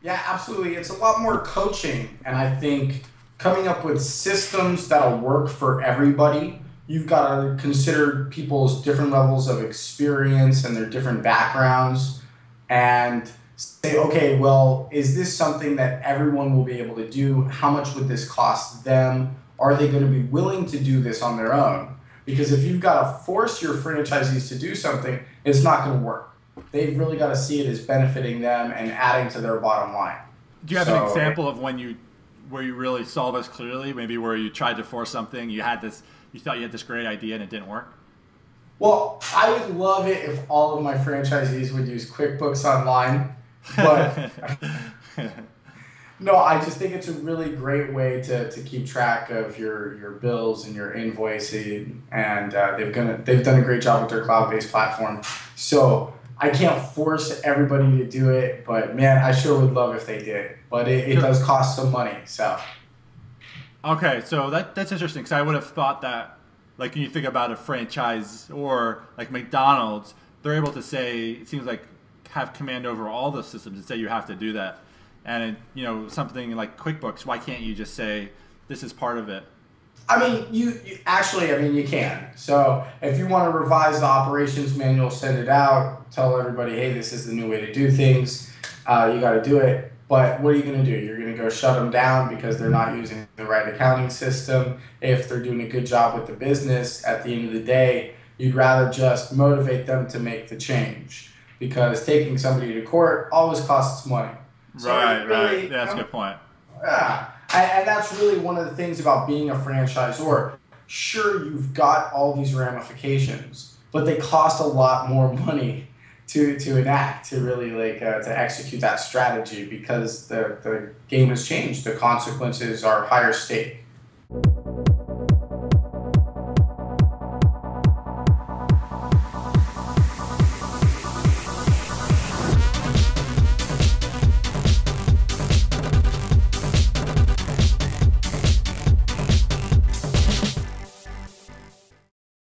Yeah, absolutely. It's a lot more coaching. And I think coming up with systems that'll work for everybody, you've got to consider people's different levels of experience and their different backgrounds and say, okay, well, is this something that everyone will be able to do? How much would this cost them? Are they going to be willing to do this on their own? Because if you've got to force your franchisees to do something, it's not going to work. They've really got to see it as benefiting them and adding to their bottom line. Do you have an So, example of where you really saw this clearly? Maybe where you tried to force something, you thought you had this great idea and it didn't work. well, I would love it if all of my franchisees would use QuickBooks Online, but no, I just think it's a really great way to keep track of your bills and your invoicing, and they've done a great job with their cloud-based platform. So I can't force everybody to do it, but man, I sure would love if they did. But it Sure. does cost some money, so. Okay, so that's interesting because I would have thought that, like, when you think about a franchise or like McDonald's, they're able to say, it seems like, have command over all the systems and say you have to do that. And something like QuickBooks, why can't you just say this is part of it? I mean, you actually, I mean, you can. So if you want to revise the operations manual, send it out, tell everybody, hey, this is the new way to do things. You got to do it. But what are you going to do? You're going to go shut them down because they're not using the right accounting system. If they're doing a good job with the business, at the end of the day, you'd rather just motivate them to make the change because taking somebody to court always costs money. So Right, really, right. Yeah, that's a good point. yeah. And that's really one of the things about being a franchisor. Sure, you've got all these ramifications, but they cost a lot more money to enact, to really to execute that strategy because the game has changed. The consequences are higher stake.